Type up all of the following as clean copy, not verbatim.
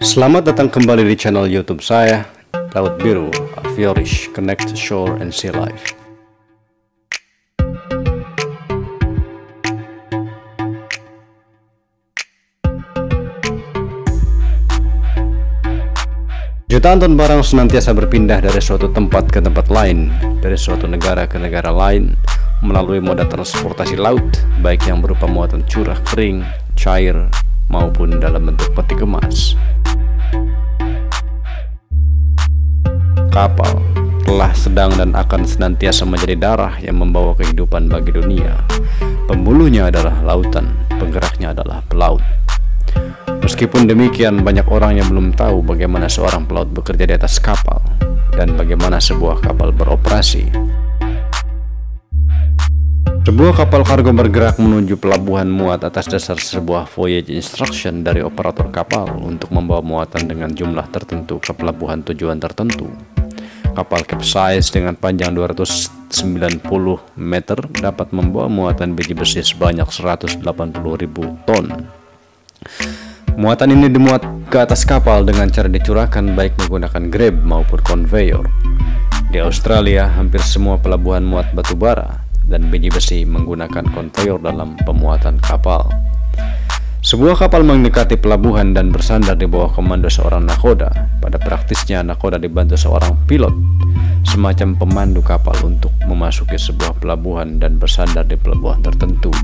Selamat datang kembali di channel YouTube saya, Laut Biru, Aviorish, Connect Shore and Sea Life. Jutaan ton barang senantiasa berpindah dari suatu tempat ke tempat lain, dari suatu negara ke negara lain, melalui moda transportasi laut, baik yang berupa muatan curah, kering, cair, maupun dalam bentuk peti kemas. Kapal telah, sedang, dan akan senantiasa menjadi darah yang membawa kehidupan bagi dunia. Pembuluhnya adalah lautan, penggeraknya adalah pelaut. Meskipun demikian, banyak orang yang belum tahu bagaimana seorang pelaut bekerja di atas kapal dan bagaimana sebuah kapal beroperasi. Sebuah kapal kargo bergerak menuju pelabuhan muat atas dasar sebuah voyage instruction dari operator kapal untuk membawa muatan dengan jumlah tertentu ke pelabuhan tujuan tertentu. Kapal capsize dengan panjang 290 meter dapat membawa muatan biji besi sebanyak 180.000 ton. Muatan ini dimuat ke atas kapal dengan cara dicurahkan baik menggunakan grab maupun conveyor. Di Australia, hampir semua pelabuhan muat batu bara dan biji besi menggunakan conveyor dalam pemuatan kapal. Sebuah kapal mendekati pelabuhan dan bersandar di bawah komando seorang nakoda. Pada praktisnya, nakoda dibantu seorang pilot, semacam pemandu kapal, untuk memasuki sebuah pelabuhan dan bersandar di pelabuhan tertentu.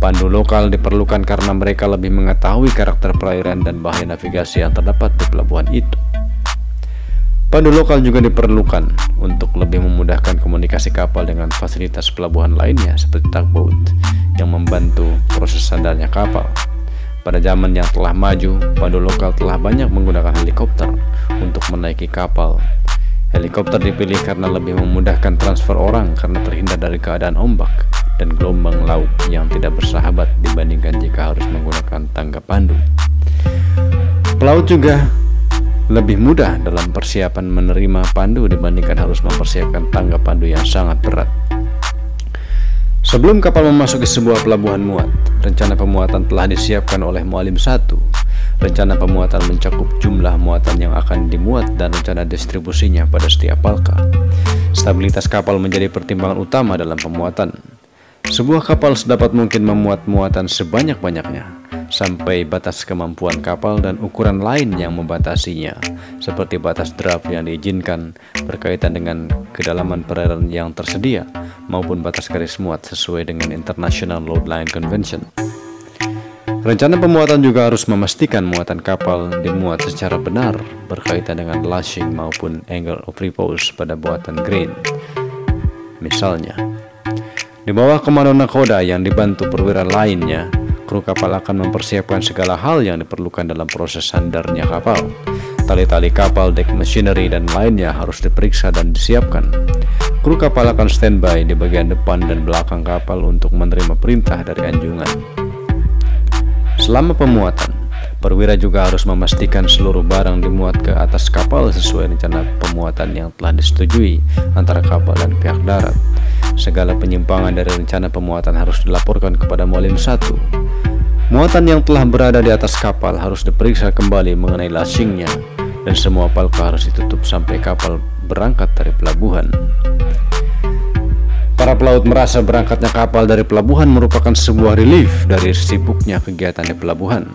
Pandu lokal diperlukan karena mereka lebih mengetahui karakter perairan dan bahaya navigasi yang terdapat di pelabuhan itu. Pandu lokal juga diperlukan untuk lebih memudahkan komunikasi kapal dengan fasilitas pelabuhan lainnya seperti tugboat yang membantu proses sandarnya kapal. Pada zaman yang telah maju, pandu lokal telah banyak menggunakan helikopter untuk menaiki kapal. Helikopter dipilih karena lebih memudahkan transfer orang karena terhindar dari keadaan ombak dan gelombang laut yang tidak bersahabat dibandingkan jika harus menggunakan tangga pandu. Pelaut juga lebih mudah dalam persiapan menerima pandu dibandingkan harus mempersiapkan tangga pandu yang sangat berat. Sebelum kapal memasuki sebuah pelabuhan muat, rencana pemuatan telah disiapkan oleh Mualim 1. Rencana pemuatan mencakup jumlah muatan yang akan dimuat dan rencana distribusinya pada setiap palka. Stabilitas kapal menjadi pertimbangan utama dalam pemuatan. Sebuah kapal sedapat mungkin memuat muatan sebanyak-banyaknya sampai batas kemampuan kapal dan ukuran lain yang membatasinya, seperti batas draft yang diizinkan berkaitan dengan kedalaman perairan yang tersedia maupun batas garis muat sesuai dengan International Load Line Convention. Rencana pemuatan juga harus memastikan muatan kapal dimuat secara benar berkaitan dengan lashing maupun angle of repose pada buatan grain. Misalnya, di bawah komando nakoda yang dibantu perwira lainnya, kru kapal akan mempersiapkan segala hal yang diperlukan dalam proses sandarnya kapal. Tali-tali kapal, deck machinery, dan lainnya harus diperiksa dan disiapkan. Kru kapal akan standby di bagian depan dan belakang kapal untuk menerima perintah dari anjungan. Selama pemuatan, perwira juga harus memastikan seluruh barang dimuat ke atas kapal sesuai rencana pemuatan yang telah disetujui antara kapal dan pihak darat. Segala penyimpangan dari rencana pemuatan harus dilaporkan kepada Mualim 1. Muatan yang telah berada di atas kapal harus diperiksa kembali mengenai lashingnya, dan semua palka harus ditutup sampai kapal berangkat dari pelabuhan. Para pelaut merasa berangkatnya kapal dari pelabuhan merupakan sebuah relief dari sibuknya kegiatan di pelabuhan.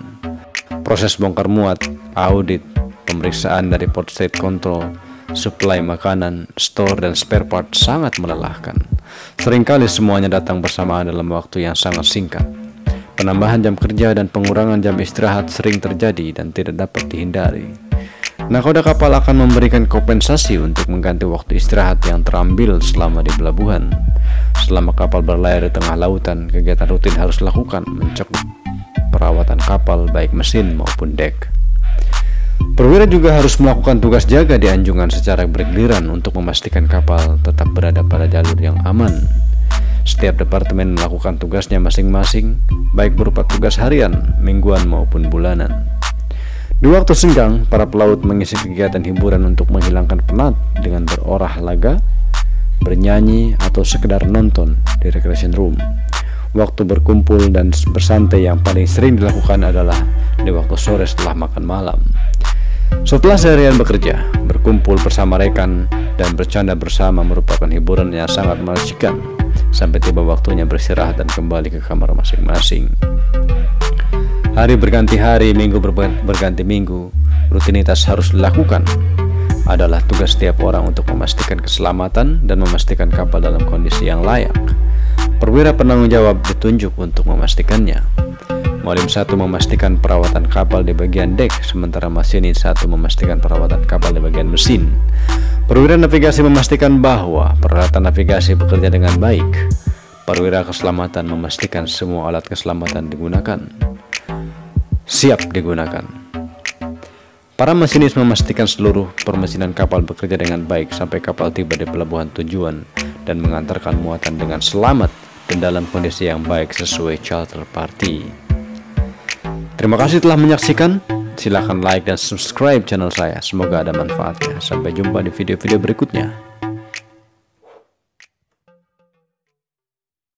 Proses bongkar muat, audit, pemeriksaan dari port state control, suplai makanan, store, dan spare part sangat melelahkan. Seringkali semuanya datang bersamaan dalam waktu yang sangat singkat. Penambahan jam kerja dan pengurangan jam istirahat sering terjadi dan tidak dapat dihindari. Nakoda kapal akan memberikan kompensasi untuk mengganti waktu istirahat yang terambil selama di pelabuhan. Selama kapal berlayar di tengah lautan, kegiatan rutin harus dilakukan mencakup perawatan kapal baik mesin maupun dek. Perwira juga harus melakukan tugas jaga di anjungan secara bergiliran untuk memastikan kapal tetap berada pada jalur yang aman. Setiap departemen melakukan tugasnya masing-masing, baik berupa tugas harian, mingguan maupun bulanan. Di waktu senggang, para pelaut mengisi kegiatan hiburan untuk menghilangkan penat dengan berolahraga, bernyanyi, atau sekedar nonton di recreation room. Waktu berkumpul dan bersantai yang paling sering dilakukan adalah di waktu sore setelah makan malam. Setelah seharian bekerja, berkumpul bersama rekan dan bercanda bersama merupakan hiburan yang sangat mengasihkan sampai tiba waktunya beristirahat dan kembali ke kamar masing-masing. Hari berganti hari, minggu berganti minggu, rutinitas harus dilakukan. Adalah tugas setiap orang untuk memastikan keselamatan dan memastikan kapal dalam kondisi yang layak. Perwira penanggung jawab ditunjuk untuk memastikannya. Mualim 1 memastikan perawatan kapal di bagian dek, sementara masinis 1 memastikan perawatan kapal di bagian mesin. Perwira navigasi memastikan bahwa peralatan navigasi bekerja dengan baik. Perwira keselamatan memastikan semua alat keselamatan siap digunakan. Para masinis memastikan seluruh permesinan kapal bekerja dengan baik sampai kapal tiba di pelabuhan tujuan dan mengantarkan muatan dengan selamat dan dalam kondisi yang baik sesuai charter party. Terima kasih telah menyaksikan. Silahkan like dan subscribe channel saya. Semoga ada manfaatnya. Sampai jumpa di video-video berikutnya.